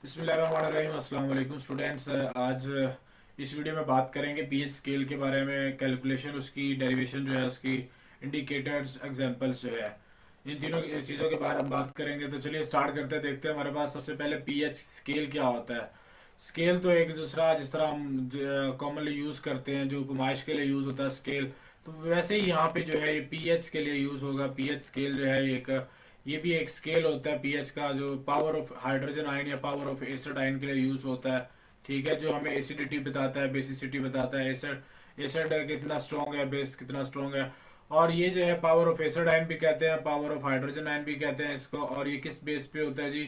बिस्मिल्लाहिर्रहमानिर्रहीम। अस्सलाम वालेकुम स्टूडेंट्स। आज इस वीडियो में बात करेंगे पीएच स्केल के बारे में, कैलकुलेशन, उसकी डेरिवेशन जो है, उसकी इंडिकेटर्स, एग्जांपल्स जो है, इन तीनों चीज़ों के बारे में बात करेंगे। तो चलिए स्टार्ट करते हैं, देखते हैं हमारे पास सबसे पहले पीएच स्केल क्या होता है। स्केल तो एक दूसरा जिस तरह हम कॉमनली यूज़ करते हैं, जो उपमाइश के लिए यूज़ होता है स्केल, तो वैसे ही यहाँ पे जो है ये पीएच के लिए यूज़ होगा। पीएच स्केल जो है एक, ये भी एक स्केल होता है पीएच का, जो पावर ऑफ हाइड्रोजन आयन या पावर ऑफ एसिड आयन के लिए यूज होता है। ठीक है, जो हमें एसिडिटी बताता है, बेसिसिटी बताता है, एसिड एसिड कितना स्ट्रॉन्ग है, बेस कितना स्ट्रॉन्ग है। और ये जो है पावर ऑफ एसिड आयन भी कहते हैं, पावर ऑफ हाइड्रोजन आयन भी कहते हैं इसको। और ये किस बेस पे होता है जी?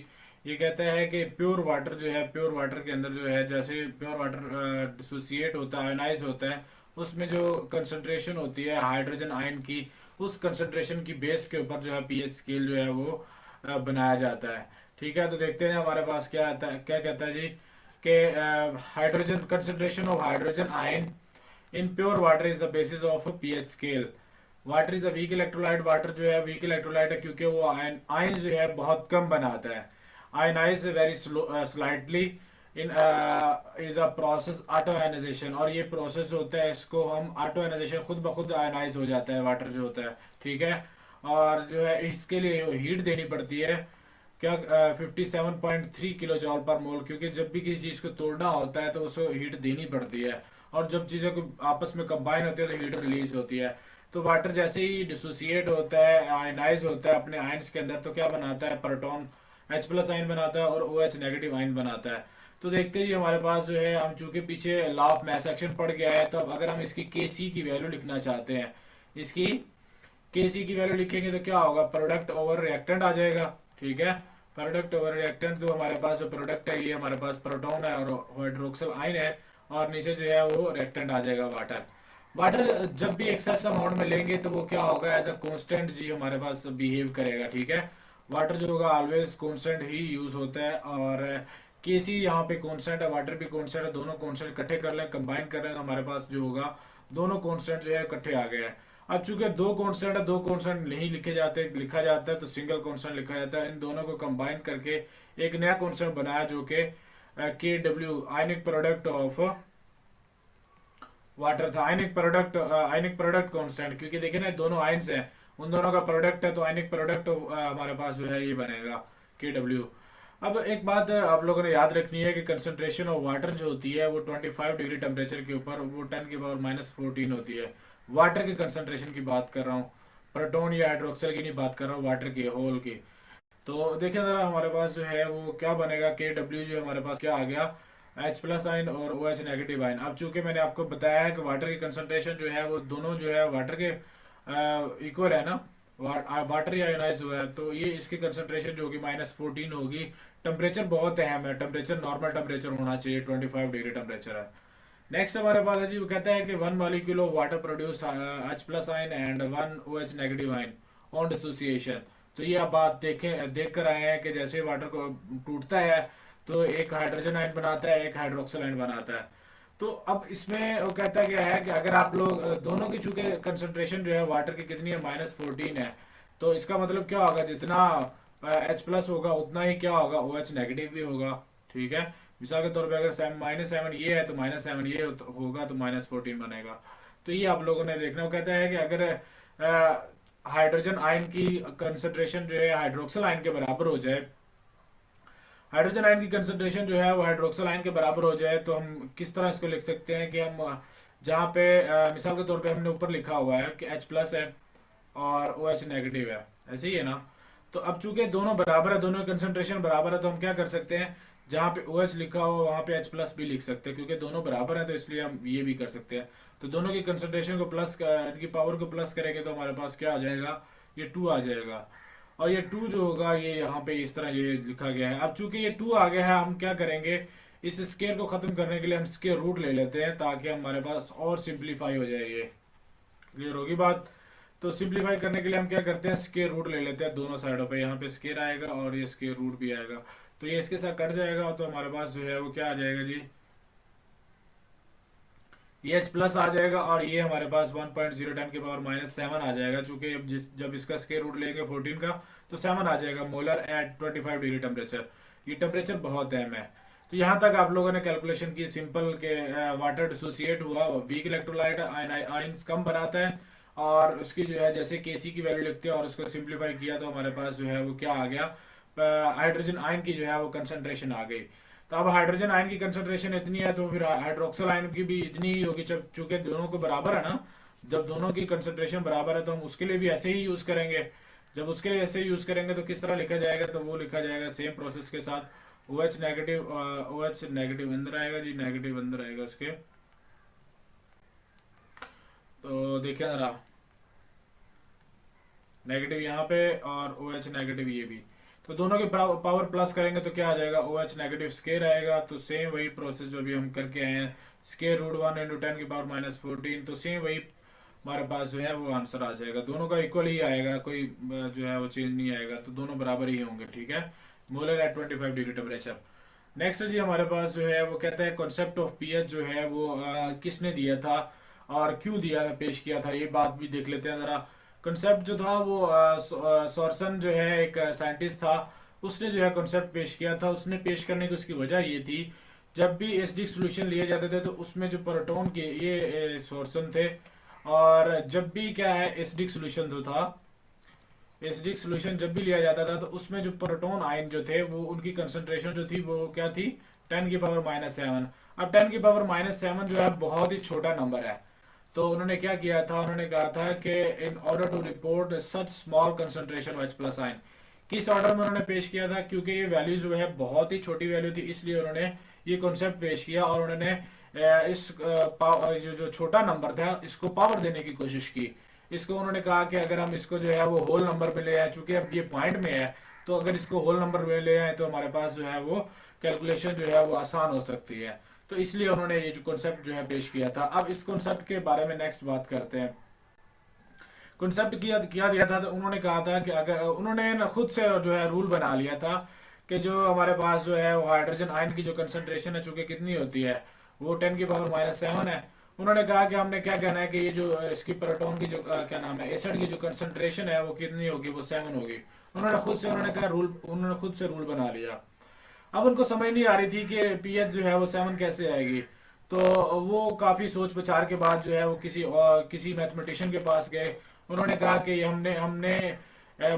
ये कहता है कि प्योर वाटर जो है, प्योर वाटर के अंदर जो है, जैसे प्योर वाटर डिसोसिएट होता है, आयनाइज होता है, उसमें जो कंसंट्रेशन होती है हाइड्रोजन आयन की, उस कंसंट्रेशन की बेस के ऊपर जो है पीएच स्केल जो है वो बनाया जाता है। ठीक है, तो देखते हैं हमारे पास क्या आता है, क्या कहता है जी कि hydrogen concentration of hydrogen ion in pure water is the basis of pH scale. Water is a weak electrolyte. Water जो है वीक इलेक्ट्रोलाइट है, क्योंकि वो आयन जो है बहुत कम बनाता है। Ionise very slightly in is a process auto ionisation. और ये प्रोसेस होता है, इसको हम ऑटो आयनाइजेशन, खुद ब खुद आयनाइज हो जाता है वाटर जो होता है। ठीक है, और जो है इसके लिए हीट देनी पड़ती है, क्या 57.3 किलो जॉल पर मोल, क्योंकि जब भी किसी चीज़ को तोड़ना होता है तो उसको हीट देनी पड़ती है। और जब चीज़ें को आपस में कंबाइन होती है तो हीट रिलीज होती है। तो वाटर जैसे ही डिसोसिएट होता है, आयनाइज होता है अपने आयन्स के अंदर, तो क्या बनाता है? प्रोटॉन H प्लस आयन बनाता है और OH नेगेटिव आयन बनाता है। तो देखते ही हमारे पास जो है, हम चूंकि पीछे लॉ ऑफ मैस एक्शन पढ़ गया है, तो अब अगर हम इसकी Kc की वैल्यू लिखना चाहते हैं, इसकी Kc की वैल्यू लिखेंगे तो क्या होगा? प्रोडक्ट ओवर रिएक्टेंट आ जाएगा। ठीक है, प्रोडक्ट ओवर रिएक्टेंट, जो हमारे पास जो प्रोडक्ट है, ये हमारे पास प्रोटॉन है और हाइड्रोक्सिल आयन है, और नीचे जो है वो रिएक्टेंट आ जाएगा वाटर। वाटर जब भी एक्सेस अमाउंट में लेंगे तो वो क्या होगा? एज अ कांस्टेंट जी हमारे पास बिहेव करेगा। ठीक है, वाटर जो होगा ऑलवेज कांस्टेंट ही यूज होता है। और केसी यहाँ पे कांस्टेंट है, वाटर भी कांस्टेंट है, दोनों कांस्टेंट इकट्ठे कर लें, कंबाइन कर लें, तो हमारे पास जो होगा दोनों कांस्टेंट जो है इकट्ठे आ गए हैं। अब चूंकि दो कांस्टेंट है, दो कांस्टेंट नहीं लिखे जाते, लिखा जाता है तो सिंगल कांस्टेंट लिखा जाता है। इन दोनों को कंबाइन करके एक नया कांस्टेंट बनाया, जो कि KW ionic product of water था। आयनिक प्रोडक्ट कांस्टेंट, क्योंकि देखिए ना दोनों आयन्स हैं, उन दोनों का प्रोडक्ट है, तो आयनिक प्रोडक्ट हमारे पास जो है ये बनेगा KW। अब एक बात आप लोगों ने याद रखनी है कि कंसंट्रेशन ऑफ वाटर जो होती है वो 25 डिग्री टेम्परेचर के ऊपर वो 10 की पावर -14 होती है। वाटर की कंसंट्रेशन की बात कर रहा हूँ, प्रोटोन या हाइड्रोक्सल की नहीं बात कर रहा हूँ, वाटर की, होल की। तो देखिए ज़रा हमारे पास जो है वो क्या बनेगा, KW जो हमारे पास क्या आ गया? H प्लस आयन और OH नेगेटिव आयन। अब चूंकि मैंने आपको बताया है कि वाटर की कंसंट्रेशन जो है वो दोनों जो है वाटर के इक्वल है ना, वाटर ही आयनाइज हुआ है, तो ये इसकी कंसंट्रेशन जो होगी -14 होगी। टेम्परेचर बहुत अहम है, टेम्परेचर नॉर्मल टेम्परेचर होना चाहिए, 25 डिग्री टेम्परेचर है। नेक्स्ट हमारे पास है जी, वो कहता है कि 1 molecule of water produce H plus ion and 1 OH negative ion on dissociation. तो ये आप बात देखें, देख कर आए हैं कि जैसे वाटर को टूटता है तो एक हाइड्रोजन आयन बनाता है, एक हाइड्रोक्सिल आयन बनाता है। तो अब इसमें वो कहता क्या है कि अगर आप लोग दोनों की चूंकि कंसंट्रेशन जो है वाटर की कितनी है? -14 है। तो इसका मतलब क्या होगा? जितना H प्लस होगा उतना ही क्या होगा? OH नेगेटिव भी होगा। ठीक है, मिसाल के तौर पे अगर -7 ये है तो -7 ये होगा, तो -14 बनेगा। तो ये आप लोगों ने देखना। वो कहता है कि अगर हाइड्रोजन आयन की कंसंट्रेशन जो है हाइड्रोक्सिल आयन के बराबर हो जाए, हाइड्रोजन आयन की कंसंट्रेशन जो है वो हाइड्रोक्सिल आयन के बराबर हो जाए, तो हम किस तरह इसको लिख सकते हैं कि हम जहाँ पे मिसाल के तौर पे हमने ऊपर लिखा हुआ है कि H प्लस है और OH नेगेटिव है, ऐसे ही है ना। तो अब चूंकि दोनों बराबर है, दोनों की कंसंट्रेशन बराबर है, तो हम क्या कर सकते हैं? जहाँ पे OH लिखा हो वहाँ पे H प्लस भी लिख सकते हैं, क्योंकि दोनों बराबर हैं, तो इसलिए हम ये भी कर सकते हैं। तो दोनों की कंसंट्रेशन को प्लस, इनकी पावर को प्लस करेंगे तो हमारे पास क्या आ जाएगा? ये 2 आ जाएगा। और ये 2 जो होगा ये यहाँ पे इस तरह ये लिखा गया है। अब चूंकि ये 2 आ गया है, हम क्या करेंगे? इस स्केयर को ख़त्म करने के लिए हम स्केयर रूट ले लेते हैं, ताकि हमारे पास और सिंप्लीफाई हो जाए। ये क्लियर होगी बात? तो सिंप्लीफाई करने के लिए हम क्या करते हैं? स्केयर रूट ले लेते हैं दोनों साइडों पे। यहाँ पे स्केयर आएगा और ये स्केयर रूट भी आएगा, तो ये इसके साथ कट जाएगा, तो हमारे पास जो है वो क्या आ जाएगा जी? ये H प्लस आ जाएगा, और ये हमारे पास 1.0 10 की पावर -7 आ जाएगा, चूंकि जब इसका स्केयर रूट लेंगे 14 का, तो 7 आ जाएगा मोलर एट 25 डिग्री टेम्परेचर। ये टेम्परेचर बहुत अहम है। तो यहाँ तक आप लोगों ने कैलकुलेशन की सिंपल के वाटर डिसोसिएट हुआ, वीक इलेक्ट्रोलाइट आयंस कम बनाता है, और उसकी जो है जैसे केसी की वैल्यू लिखते हैं और उसको सिंप्लीफाई किया तो हमारे पास जो है वो क्या आ गया, हाइड्रोजन आयन की जो है वो कंसंट्रेशन आ गई। तो अब हाइड्रोजन आयन की कंसंट्रेशन इतनी है तो फिर हाइड्रोक्सिल आयन की भी इतनी ही होगी, जब चूंकि दोनों को बराबर है ना, जब दोनों की कंसंट्रेशन बराबर है तो हम उसके लिए भी ऐसे ही यूज करेंगे। जब उसके लिए ऐसे यूज करेंगे तो किस तरह लिखा जाएगा, तो वो लिखा जाएगा सेम प्रोसेस के साथ OH नेगेटिव, OH नेगेटिव अंदर आएगा जी, नेगेटिव अंदर आएगा उसके। तो देखिए जरा, नेगेटिव यहाँ पे और OH नेगेटिव ये भी, तो दोनों की पावर प्लस करेंगे तो क्या आ जाएगा, OH नेगेटिव स्केयर आएगा। तो सेम वही प्रोसेस जो भी हम करके आए हैं, स्केयर रूट 1 इंटू 10 की पावर -14, तो सेम वही हमारे पास जो है वो आंसर आ जाएगा। दोनों का इक्वल ही आएगा, कोई जो है वो चेंज नहीं आएगा, तो दोनों बराबर ही होंगे, ठीक है। Molar at 25 degree temperature. Next जी हमारे पास जो है वो कहता है कॉन्सेप्ट ऑफ पीएच जो है वो किसने दिया था और क्यों दिया, पेश किया था, ये बात भी देख लेते हैं ज़रा। कॉन्सेप्ट जो था वो सॉर्सन जो है एक साइंटिस्ट था, उसने जो है कॉन्सेप्ट पेश किया था। उसने पेश करने की उसकी वजह ये थी, जब भी एसिडिक सोल्यूशन लिए जाते थे तो उसमें जो प्रोटोन के ये सॉर्सन थे, और जब भी क्या है एसिडिक सोल्यूशन जो था, एसिडिक सोल्यूशन जब भी लिया जाता था तो उसमें जो प्रोटोन आयन जो थे वो उनकी कंसंट्रेशन जो थी वो क्या थी, 10⁻⁷। अब 10⁻⁷ जो है बहुत ही छोटा नंबर है, तो उन्होंने क्या किया था, उन्होंने कहा था कि in order to report such small concentration of H+ ion, किस ऑर्डर में उन्होंने पेश किया था, क्योंकि ये वैल्यू जो है बहुत ही छोटी वैल्यू थी, इसलिए उन्होंने ये कॉन्सेप्ट पेश किया और उन्होंने इस जो छोटा नंबर था इसको पावर देने की कोशिश की। इसको उन्होंने कहा कि अगर हम इसको जो है वो होल नंबर में ले आए, चूंकि अब ये पॉइंट में है तो अगर इसको होल नंबर में ले आए तो हमारे पास जो है वो कैलकुलेशन जो है वो आसान हो सकती है। तो इसलिए उन्होंने ये जो कॉन्सेप्ट जो है पेश किया था। अब इस कॉन्सेप्ट के बारे में नेक्स्ट बात करते हैं। कॉन्सेप्ट किया दिया था, तो उन्होंने कहा था कि अगर उन्होंने ना खुद से जो है रूल बना लिया था कि जो हमारे पास जो है वो हाइड्रोजन आयन की जो कंसंट्रेशन है चूंकि कितनी होती है, वो 10⁻⁷ है। उन्होंने कहा कि हमने क्या कहना है कि ये जो इसकी प्रोटोन की जो क्या नाम है एसिड की जो कंसंट्रेशन है वो कितनी होगी, वो 7 होगी। उन्होंने खुद से रूल बना लिया। अब उनको समझ नहीं आ रही थी कि पीएच जो है वो 7 कैसे आएगी, तो वो काफ़ी सोच विचार के बाद जो है वो किसी मैथमेटिशियन के पास गए। उन्होंने कहा कि हमने हमने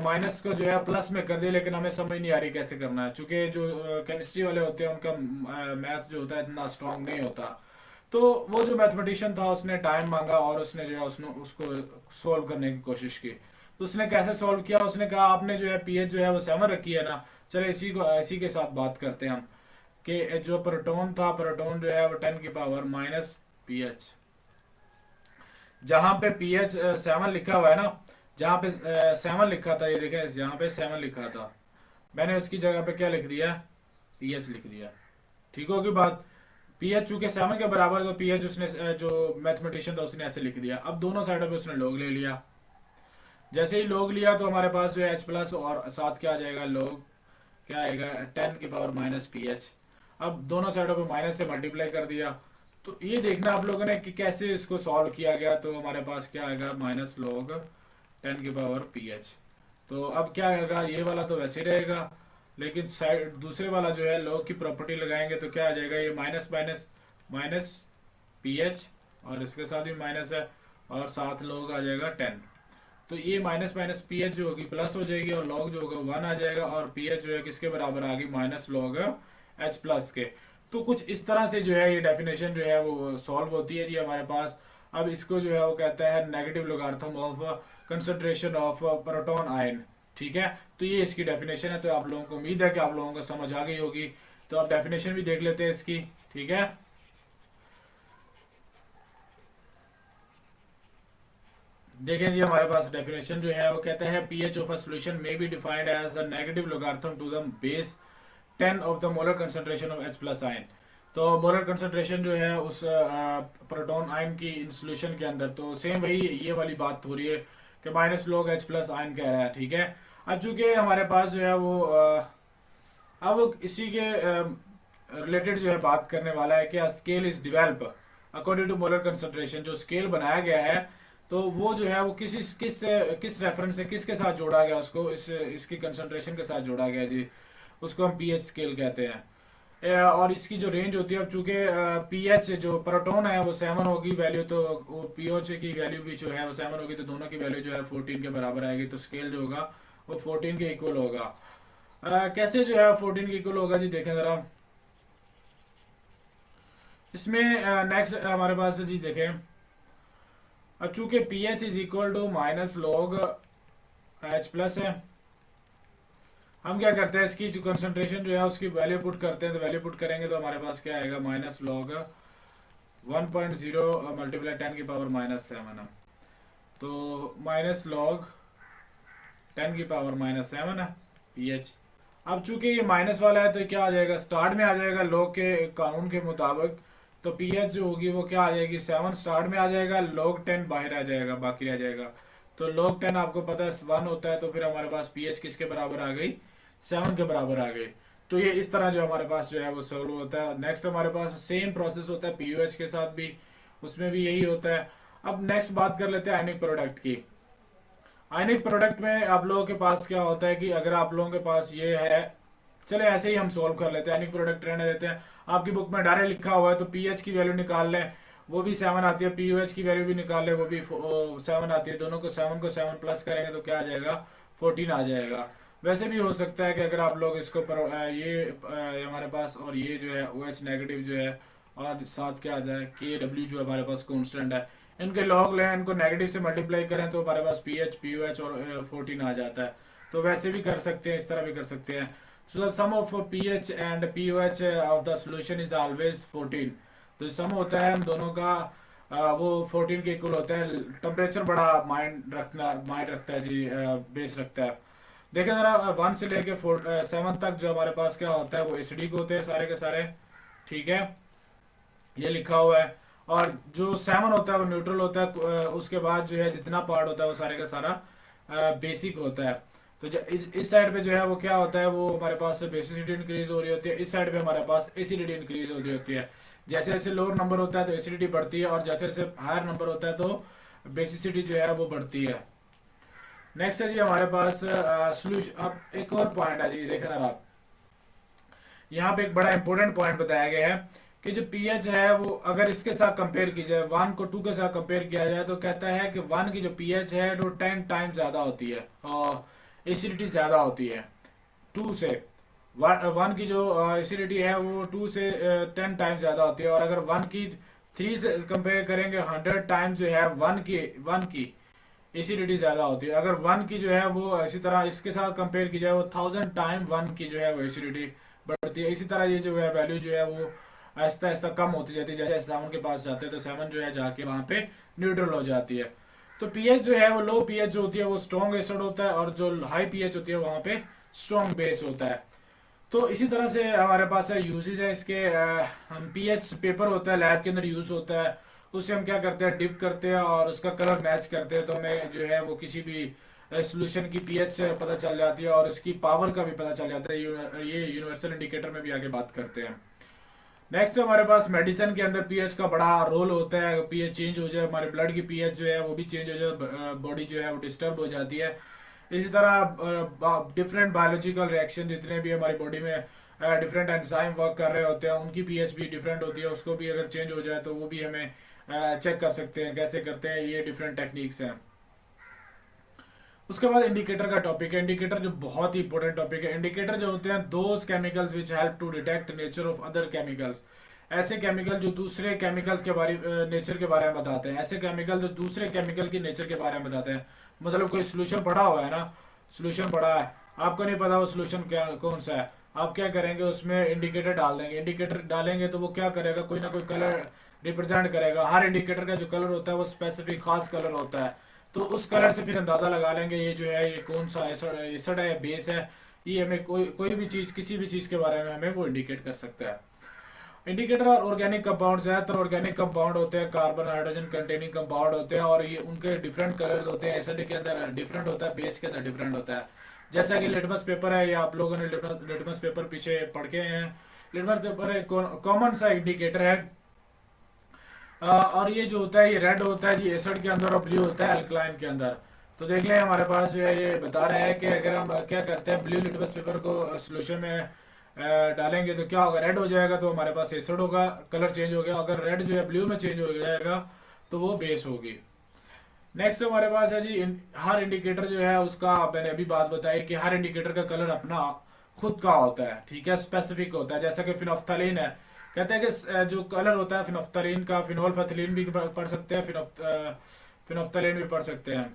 माइनस को जो है प्लस में कर दिया, लेकिन हमें समझ नहीं आ रही कैसे करना है, क्योंकि जो केमिस्ट्री वाले होते हैं उनका मैथ जो होता है इतना स्ट्रांग नहीं होता। तो वो जो मैथमेटिशियन था उसने टाइम मांगा और उसने जो है उसको सोल्व करने की कोशिश की। तो उसने कैसे सोल्व किया, उसने कहा आपने जो है पीएच जो है वो 7 रखी है ना, चलो इसी के साथ बात करते हैं हम कि जो प्रोटोन था, प्रोटोन जो है वो 10⁻⁻पीएच, जहाँ पे पीएच 7 लिखा हुआ है ना, जहाँ पे 7 लिखा था, ये देखें यहाँ पे 7 लिखा था, मैंने उसकी जगह पे क्या लिख दिया, पीएच लिख दिया। ठीक होगी बात। पीएच चूंकि 7 के बराबर है तो पीएच उसने जो मैथमेटिशियन था उसने ऐसे लिख दिया। अब दोनों साइडों पे उसने लॉग ले लिया। जैसे ही लॉग लिया तो हमारे पास जो है H+ और साथ क्या आ जाएगा, लॉग क्या आएगा, 10⁻⁻pH। अब दोनों साइडों पे माइनस से मल्टीप्लाई कर दिया। तो ये देखना आप लोगों ने कि कैसे इसको सॉल्व किया गया। तो हमारे पास क्या आएगा, -log 10⁻pH। तो अब क्या आएगा, ये वाला तो वैसे रहेगा, लेकिन साइड दूसरे वाला जो है log की प्रॉपर्टी लगाएंगे तो क्या आ जाएगा, ये माइनस माइनस माइनस pH और इसके साथ भी माइनस है और साथ log आ जाएगा 10। तो ये माइनस माइनस पीएच जो होगी प्लस हो जाएगी और लॉग जो होगा 1 आ जाएगा, और पीएच जो है किसके बराबर आ गई, -log H+ के। तो कुछ इस तरह से जो है ये डेफिनेशन जो है वो सॉल्व होती है जी हमारे पास। अब इसको जो है वो कहता है negative logarithm of concentration of proton ion. ठीक है, तो ये इसकी डेफिनेशन है। तो आप लोगों को उम्मीद है कि आप लोगों को समझ आ गई होगी। तो आप डेफिनेशन भी देख लेते हैं इसकी। ठीक है, देखें जी हमारे पास डेफिनेशन जो है वो कहता है pH of a solution may be defined as a negative logarithm to the base 10 of the molar concentration of H+ ion. तो मोलर कंसंट्रेशन जो है उस प्रोटॉन आयन की इन सॉल्यूशन के अंदर, तो सेम वही ये वाली बात हो रही है कि -log H+ आयन कह रहा है। ठीक है, अब चूंकि हमारे पास जो है वो अब इसी के रिलेटेड जो है बात करने वाला है कि scale is develop according to molar concentration. जो स्केल बनाया गया है तो वो जो है वो किस रेफरेंस से किसके साथ जोड़ा गया, उसको इसकी कंसंट्रेशन के साथ जोड़ा गया जी। उसको हम पीएच स्केल कहते हैं। और इसकी जो रेंज होती है, अब चूंकि पीएच जो प्रोटॉन है वो 7 होगी वैल्यू, तो पीओच की वैल्यू भी जो है वो 7 होगी, तो दोनों की वैल्यू जो है 14 के बराबर आएगी, तो स्केल जो होगा वो 14 के इक्वल होगा। कैसे जो है 14 के इक्वल होगा जी, देखें ज़रा इसमें। नेक्स्ट हमारे पास जी देखें, अब चूंकि P H is equal to minus log H plus है, हम क्या करते हैं इसकी जो कंसंट्रेशन जो है उसकी वैल्यू पुट करते हैं, तो वैल्यू पुट करेंगे तो हमारे पास क्या आएगा, माइनस लॉग 1.0 मल्टीप्लाई 10 की पावर -7 है, तो माइनस लॉग 10 की पावर -7 है पी एच। अब चूंकि ये माइनस वाला है तो क्या आ जाएगा, स्टार्ट में आ जाएगा लॉग के कानून के मुताबिक, तो पी एच जो होगी वो क्या आ जाएगी, 7 स्टार्ट में आ जाएगा, लॉग 10 बाहर आ जाएगा, बाकी रह जाएगा। तो लॉग 10 आपको पता है 1 होता है, तो फिर हमारे पास पी एच किसके बराबर आ गई, 7 के बराबर आ गई। तो ये इस तरह जो हमारे पास जो है वो सॉल्व होता है। नेक्स्ट हमारे पास सेम प्रोसेस होता है पीयूएच के साथ भी, उसमें भी यही होता है। अब नेक्स्ट बात कर लेते हैं आयनिक प्रोडक्ट की। आयनिक प्रोडक्ट में आप लोगों के पास क्या होता है कि अगर आप लोगों के पास ये है, चले ऐसे ही हम सॉल्व कर लेते हैं, आयनिक प्रोडक्ट रहने देते हैं। आपकी बुक में डायरेक्ट लिखा हुआ है, तो पीएच की वैल्यू निकाल लें, वो भी 7 आती है, पीयूएच की वैल्यू भी निकाल लें, वो भी 7 आती है, दोनों को 7 प्लस करेंगे तो क्या आ जाएगा, 14 आ जाएगा। वैसे भी हो सकता है कि अगर आप लोग इसको ये हमारे पास और ये जो है ओ एच नेगेटिव जो है, और साथ क्या आ जाए के डब्ल्यू जो हमारे पास कांस्टेंट है, इनके लॉग लें, इनको नेगेटिव से मल्टीप्लाई करें तो हमारे पास P H P U H और 14 आ जाता है। तो वैसे भी कर सकते हैं, इस तरह भी कर सकते हैं। So the sum of P H and P U H of the solution is always 14। तो सम होता है हम दोनों का वो 14 के इक्वल होता है। टेम्परेचर बड़ा माइंड रखता है जी, बेस रखता है। देखें जरा 1 से लेके 7 तक जो हमारे पास क्या होता है वो एसिडिक होते हैं सारे के सारे, ठीक है, ये लिखा हुआ है। और जो 7 होता है वो न्यूट्रल होता है, उसके बाद जो है जितना पार्ट होता है वो सारे का सारा बेसिक होता है। तो इस साइड पे जो है वो क्या होता है, वो हमारे पास बेसिसिटी इंक्रीज हो रही होती है, इस साइड पे हमारे पास एसिडिटी इंक्रीज हो रही होती है। जैसे जैसे लोअर नंबर होता है तो एसिडिटी बढ़ती है, और जैसे जैसे हायर नंबर होता है तो बेसिसिटी जो है वो बढ़ती है। नेक्स्ट है जी हमारे पास सोल्यूशन। अब एक और पॉइंट है जी, देखें ना आप, यहाँ पे एक बड़ा इंपॉर्टेंट पॉइंट बताया गया है कि जो पीएच है वो अगर इसके साथ कंपेयर की जाए, 1 को 2 के साथ कंपेयर किया जाए, तो कहता है कि 1 की जो पीएच है वो 10 टाइम ज़्यादा होती है और एसिडिटी ज़्यादा होती है 2 से। 1 की जो एसिडिटी है वो 2 से 10 टाइम ज़्यादा होती है, और अगर 1 की 3 से कंपेयर करेंगे 100 टाइम जो है 1 की एसिडिटी ज़्यादा होती है। अगर 1 की जो है वो इसी तरह इसके साथ कंपेयर की जाए वो 1000 टाइम 1 की जो है वो एसिडिटी बढ़ती है। इसी तरह ये जो है वैल्यू जो है वो आहिस्ता आहिस्ता कम होती जाती है, जैसे 7 के पास जाते हैं तो 7 जो है जाके वहाँ पे न्यूट्रल हो जाती है। तो पीएच जो है वो लो पीएच जो होती है वो स्ट्रॉन्ग एसिड होता है, और जो हाई पीएच होती है वहाँ पे स्ट्रॉन्ग बेस होता है। तो इसी तरह से हमारे पास है यूजेज है इसके। हम पीएच पेपर होता है लैब के अंदर यूज होता है, उससे हम क्या करते हैं, डिप करते हैं और उसका कलर मैच करते हैं, तो हमें जो है वो किसी भी सोल्यूशन की पीएच से पता चल जाती है, और उसकी पावर का भी पता चल जाता है। ये यूनिवर्सल इंडिकेटर में भी आगे बात करते हैं। नेक्स्ट हमारे पास मेडिसिन के अंदर पीएच का बड़ा रोल होता है। अगर पीएच चेंज हो जाए, हमारे ब्लड की पीएच जो है वो भी चेंज हो जाए, बॉडी जो है वो डिस्टर्ब हो जाती है। इसी तरह डिफरेंट बायोलॉजिकल रिएक्शन जितने भी हमारी बॉडी में डिफरेंट एंजाइम वर्क कर रहे होते हैं उनकी पीएच भी डिफरेंट होती है, उसको भी अगर चेंज हो जाए तो वो भी हमें चेक कर सकते हैं। कैसे करते हैं, ये डिफरेंट टेक्निक्स हैं। उसके बाद इंडिकेटर का टॉपिक है। इंडिकेटर जो बहुत ही इंपॉर्टेंट टॉपिक है। इंडिकेटर जो होते हैं those chemicals which help to detect nature of other chemicals. ऐसे केमिकल जो दूसरे केमिकल्स के बारे नेचर के बारे में बताते हैं, ऐसे केमिकल जो दूसरे केमिकल की नेचर के बारे में बताते हैं। मतलब कोई सोल्यूशन पड़ा हुआ है ना, सोल्यूशन पड़ा है, आपको नहीं पता वो सोल्यूशन क्या कौन सा है, आप क्या करेंगे उसमें इंडिकेटर डाल देंगे। इंडिकेटर डालेंगे तो वो क्या करेगा, कोई ना कोई कलर रिप्रेजेंट करेगा। हर इंडिकेटर का जो कलर होता है वो स्पेसिफिक खास कलर होता है, तो उस कलर से फिर अंदाज़ा लगा लेंगे ये जो है ये कौन सा एसिड है या बेस है। ये हमें कोई भी चीज़, किसी भी चीज़ के बारे में हमें वो इंडिकेट कर सकता है। इंडिकेटर और ऑर्गेनिक कंपाउंड, ज़्यादातर ऑर्गेनिक कंपाउंड होते हैं, कार्बन हाइड्रोजन कंटेनिंग कंपाउंड होते हैं, और ये उनके डिफरेंट कलर्स होते हैं। एसिड के अंदर डिफरेंट होता है, बेस के अंदर डिफरेंट होता है। जैसा कि लिटमस पेपर है, ये आप लोगों ने लिटमस पेपर पीछे पढ़ के हैं। लिटमस पेपर एक कॉमन सा इंडिकेटर है, और ये जो होता है ये रेड होता है जी एसिड के अंदर और ब्लू होता है अल्कलाइन के अंदर। तो देख लें हमारे पास जो है ये बता रहा है कि अगर हम क्या करते हैं, ब्लू लिटमस पेपर को सोल्यूशन में डालेंगे तो क्या होगा, रेड हो जाएगा, तो हमारे पास एसिड होगा, कलर चेंज हो गया। अगर रेड जो है ब्लू में चेंज हो जाएगा तो वो बेस होगी। नेक्स्ट हमारे पास है जी हर इंडिकेटर जो है उसका, मैंने अभी बात बताई कि हर इंडिकेटर का कलर अपना खुद का होता है, ठीक है, स्पेसिफिक होता है। जैसा कि फिनोफ्थलीन है, कहते हैं कि जो कलर होता है फिनोफ्थलीन का, फिनोल फथलीन भी पढ़ सकते हैं, फिनोफ्थलीन भी पढ़ सकते हैं।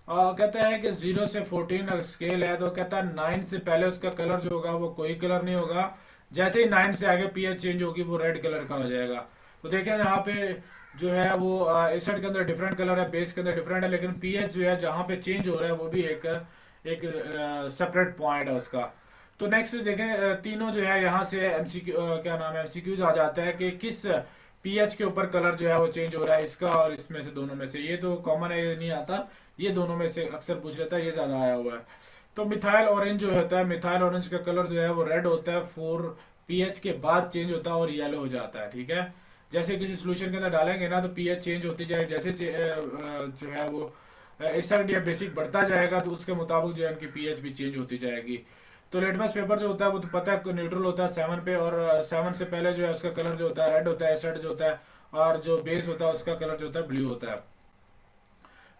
और कहते हैं कि 0 से 14 स्केल है, तो कहता है 9 से पहले उसका कलर जो होगा वो कोई कलर नहीं होगा, जैसे ही 9 से आगे पीएच चेंज होगी वो रेड कलर का हो जाएगा। तो देखें यहाँ पे जो है वो एसिड के अंदर डिफरेंट कलर है, बेस के अंदर डिफरेंट है, लेकिन पीएच जो है जहाँ पे चेंज हो रहा है वो भी एक एक सेपरेट पॉइंट है उसका। तो नेक्स्ट देखें, तीनों जो है यहाँ से एमसीक्यू, क्या नाम है, एमसीक्यूज आ जाता है कि किस पीएच के ऊपर कलर जो है वो चेंज हो रहा है, इसका और इसमें से, दोनों में से। ये तो कॉमन है, ये नहीं आता, ये दोनों में से अक्सर पूछ लेता है, ये ज्यादा आया हुआ है। तो मिथाइल ऑरेंज जो होता है, मिथाइल ऑरेंज का कलर जो है वो रेड होता है, 4 पीएच के बाद चेंज होता है और येलो हो जाता है, ठीक है। जैसे किसी सोल्यूशन के अंदर डालेंगे ना तो पीएच चेंज होती जाए, जैसे जो है वो एसिड या बेसिक बढ़ता जाएगा तो उसके मुताबिक जो है उनकी पीएच भी चेंज होती जाएगी। तो लिटमस पेपर जो होता है वो तो पता है न्यूट्रल होता है 7 पे, और 7 से पहले जो है उसका कलर जो होता है रेड होता है, एसिड जो होता है, और जो बेस होता है उसका कलर जो होता है ब्लू होता है।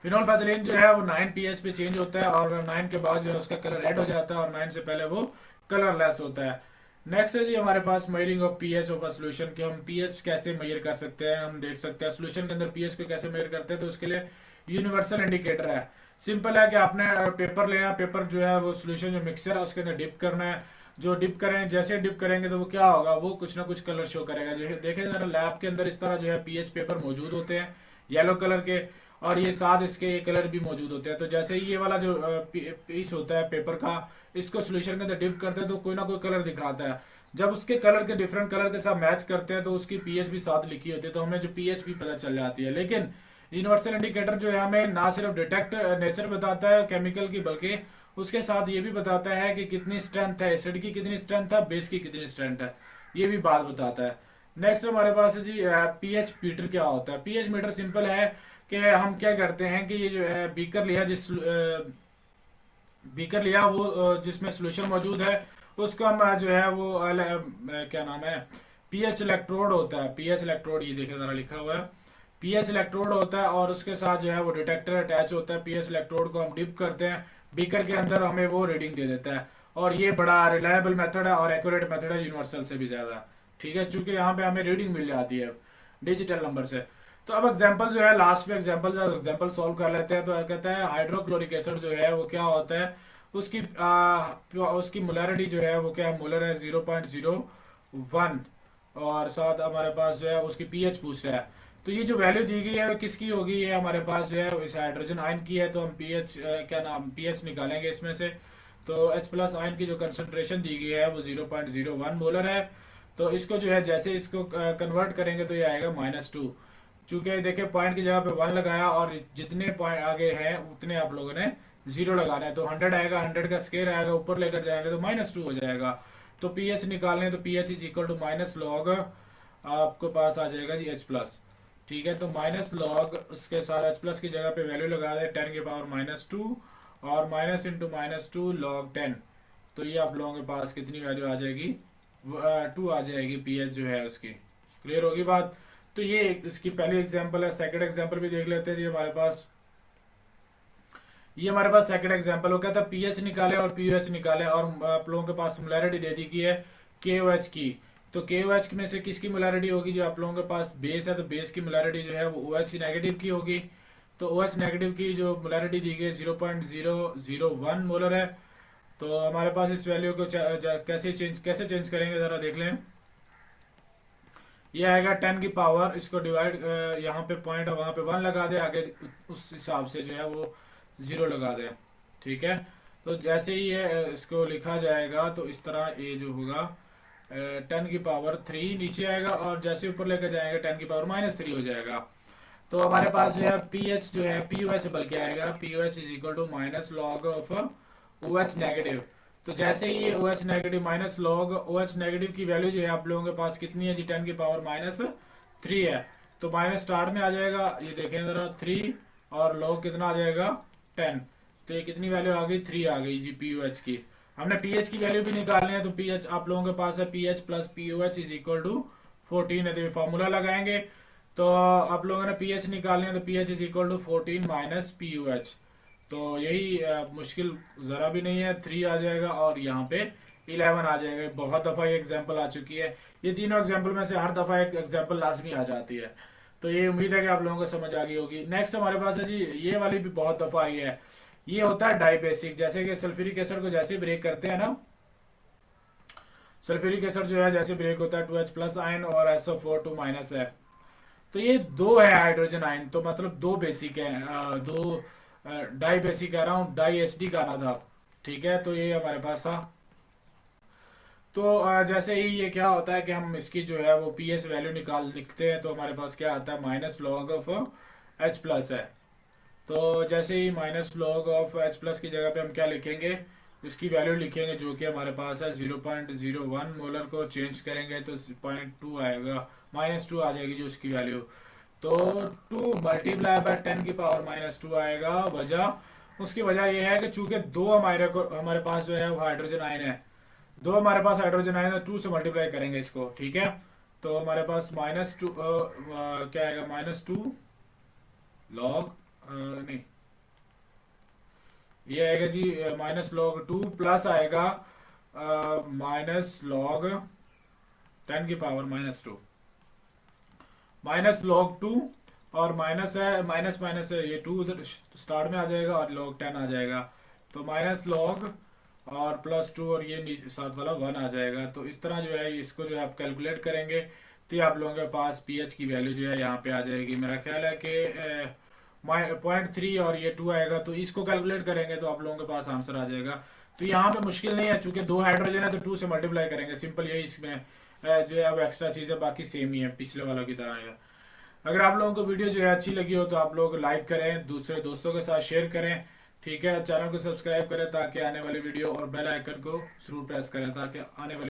फिनोल फैथलीन जो है वो 9 पीएच पे चेंज होता है, और 9 के बाद जो है उसका कलर रेड हो जाता है, और 9 से पहले वो कलरलेस होता है। नेक्स्ट है जी हमारे पास measuring of pH of a solution, कि हम पीएच कैसे मेजर कर सकते हैं। हम देख सकते हैं सॉल्यूशन के अंदर पीएच को कैसे मेजर करते हैं, तो उसके लिए यूनिवर्सल इंडिकेटर है। सिंपल है कि आपने पेपर लेना है, पेपर जो है वो सॉल्यूशन जो मिक्सर है उसके अंदर डिप करना है। जो डिप करें, जैसे डिप करेंगे तो वो क्या होगा, वो कुछ ना कुछ कलर शो करेगा। जो देखें जरा लैब के अंदर इस तरह जो है पीएच पेपर मौजूद होते हैं येलो कलर के, और ये साथ इसके ये कलर भी मौजूद होते हैं। तो जैसे ही ये वाला जो पीस होता है पेपर का, इसको सॉल्यूशन के अंदर डिप करते हैं तो कोई ना कोई कलर दिखाता है। जब उसके कलर के डिफरेंट कलर के साथ मैच करते हैं तो उसकी पीएच भी साथ लिखी होती है, तो हमें जो पीएच भी पता चल जाती है। लेकिन यूनिवर्सल इंडिकेटर जो है हमें ना सिर्फ डिटेक्ट नेचर बताता है केमिकल की, बल्कि उसके साथ ये भी बताता है कि कितनी स्ट्रेंथ है एसिड की, कितनी स्ट्रेंथ है बेस की, कितनी स्ट्रेंथ है, ये भी बात बताता है। नेक्स्ट हमारे पास है जी पीएच मीटर। क्या होता है पीएच मीटर? सिंपल है कि हम क्या करते हैं कि ये जो है बीकर लिया, बीकर लिया वो जिसमें सोल्यूशन मौजूद है, उसको हम जो है वो क्या नाम है, पीएच इलेक्ट्रोड होता है। पीएच इलेक्ट्रोड, ये देखिए जरा लिखा हुआ है, पीएच इलेक्ट्रोड होता है, और उसके साथ जो है वो डिटेक्टर अटैच होता है। पीएच इलेक्ट्रोड को हम डिप करते हैं बीकर के अंदर, हमें वो रीडिंग दे देता है। और ये बड़ा रिलायबल मेथड है और एक्यूरेट मेथड है यूनिवर्सल से भी ज़्यादा, ठीक है, क्योंकि यहाँ पे हमें रीडिंग मिल जाती है डिजिटल नंबर से। तो अब एग्जांपल जो है लास्ट में एग्जांपल सॉल्व कर लेते हैं। तो कहता है हाइड्रोक्लोरिक एसिड जो है वो क्या होता है, उसकी उसकी मोलैरिटी जो है वो क्या मोलर है 0.01, और साथ हमारे पास जो है उसकी पीएच पूछ रहा है। तो ये जो वैल्यू दी गई है वो किसकी होगी, ये हमारे पास जो है इस हाइड्रोजन आयन की है। तो हम पीएच क्या नाम पीएच निकालेंगे इसमें से। तो H प्लस आयन की जो कंसंट्रेशन दी गई है वो 0.01 मोलर है। तो इसको जो है जैसे इसको कन्वर्ट करेंगे तो ये आएगा -2। चूंकि देखिए पॉइंट की जगह पे 1 लगाया, और जितने पॉइंट आगे हैं उतने आप लोगों ने 0 लगाना है। तो 100 आएगा, 100 का स्केयर आएगा, ऊपर लेकर जाएंगे तो -2 हो जाएगा। तो पीएच निकालने तो pH is equal to minus log, आपको पास आ जाएगा जी H प्लस, ठीक है। तो माइनस लॉग उसके साथ H प्लस की जगह पे वैल्यू लगा दे 10 की पावर -2, और माइनस इंटू -2 लॉग 10। तो ये आप लोगों के पास कितनी वैल्यू आ जाएगी, 2 आ जाएगी पीएच जो है उसकी। क्लियर होगी बात? तो ये इसकी पहली एग्जांपल है। सेकंड एग्जांपल भी देख लेते हैं जी हमारे पास। ये हमारे पास सेकंड एग्जांपल हो गया था, पीएच निकाले और पीओएच निकाले, और आप लोगों के पास मोलैरिटी दे दी की है केओएच की। तो केओएच में से किसकी मोलैरिटी होगी, जो आप लोगों के पास बेस है तो बेस की मोलैरिटी जो है वो OH नेगेटिव की होगी। तो OH नेगेटिव की जो मोलैरिटी दी गई है 0.001 मोलर है। तो हमारे पास इस वैल्यू को कैसे चेंज करेंगे ज़रा देख लें। ये आएगा 10 की पावर, इसको डिवाइड, यहाँ पे पॉइंट है वहाँ पे 1 लगा दे, आगे उस हिसाब से जो है वो 0 लगा दे, ठीक है। तो जैसे ही ये इसको लिखा जाएगा तो इस तरह ये जो होगा 10 की पावर 3 नीचे आएगा, और जैसे ऊपर लेकर जाएंगे 10 की पावर -3 हो जाएगा। तो हमारे पास जो है पीएच जो है पीओएच बल्कि आएगा, pOH is equal to minus log of OH negative. तो जैसे ही ये OH negative minus log OH negative की वैल्यू जो है आप लोगों के पास कितनी है जी 10 की पावर -3 है। तो माइनस स्टार्ट में आ जाएगा, ये देखें ज़रा 3, और लॉग कितना आ जाएगा 10, तो ये कितनी वैल्यू आ गई, 3 आ गई जी पी एच की। हमने पी एच की वैल्यू भी निकालनी है, तो पी एच आप लोगों के पास है P H plus P O H is equal to 14 है, तो ये फॉर्मूला लगाएंगे। तो आप लोगों ने पी एच निकालनी है, तो P H is equal to 14 minus P O H. तो यही मुश्किल ज़रा भी नहीं है, 3 आ जाएगा और यहाँ पे 11 आ जाएगा। बहुत दफ़ा ये एग्जांपल आ चुकी है, ये तीनों एग्जांपल में से हर दफ़ा एक एग्जांपल लाजमी आ जाती है। तो ये उम्मीद है कि आप लोगों को समझ आ गई होगी। नेक्स्ट हमारे पास है जी, ये वाली भी बहुत दफ़ा आई है, ये होता है डाई बेसिक। जैसे कि सल्फ्यूरिक एसिड को जैसे ब्रेक करते हैं ना, सल्फ्यूरिक एसिड जो है जैसे ब्रेक होता है 2H प्लस आयन और SO4 2 माइनस है, तो ये दो है हाइड्रोजन आयन, तो मतलब दो बेसिक है, दो डाई बेसिक कह रहा हूँ, डाई एसडी का ना था, ठीक है। तो ये हमारे पास था। तो जैसे ही ये क्या होता है कि हम इसकी जो है वो पी एस वैल्यू निकाल लिखते हैं, तो हमारे पास क्या आता है, minus log of H plus है। तो जैसे ही minus log of H plus की जगह पे हम क्या लिखेंगे, इसकी वैल्यू लिखेंगे जो कि हमारे पास है 0.01 मोलर, को चेंज करेंगे तो 0.2 आएगा, -2 आ जाएगी जो उसकी वैल्यू। तो 2 मल्टीप्लाई बाय 10 की पावर -2 आएगा। वजह उसकी वजह यह है कि चूंकि दो हमारे पास जो है वो हाइड्रोजन आयन है, दो हमारे पास हाइड्रोजन आयन है, 2 से मल्टीप्लाई करेंगे इसको, ठीक है। तो हमारे पास -2 क्या आएगा, -2 लॉग नहीं, ये आएगा जी -log 2 प्लस आएगा -log 10 की पावर -2, -log 2 और माइनस है, माइनस माइनस है, ये 2 उधर स्टार्ट में आ जाएगा और log 10 आ जाएगा। तो -log और +2 और ये साथ वाला 1 आ जाएगा। तो इस तरह जो है इसको जो है आप कैलकुलेट करेंगे, तो ये आप लोगों के पास पीएच की वैल्यू जो है यहाँ पे आ जाएगी। मेरा ख्याल है कि 0.3 और ये 2 आएगा, तो इसको कैलकुलेट करेंगे तो आप लोगों के पास आंसर आ जाएगा। तो यहाँ पे मुश्किल नहीं है, चूंकि दो हाइड्रोजन है तो 2 से मल्टीप्लाई करेंगे, सिंपल यही इसमें जो है वो एक्स्ट्रा चीज़ है, बाकी सेम ही है, पिछले वालों की तरह है। अगर आप लोगों को वीडियो जो है अच्छी लगी हो तो आप लोग लाइक करें, दूसरे दोस्तों के साथ शेयर करें, ठीक है। चैनल को सब्सक्राइब करें ताकि आने वाली वीडियो और बेल आइकन को जरूर प्रेस करें ताकि आने वाली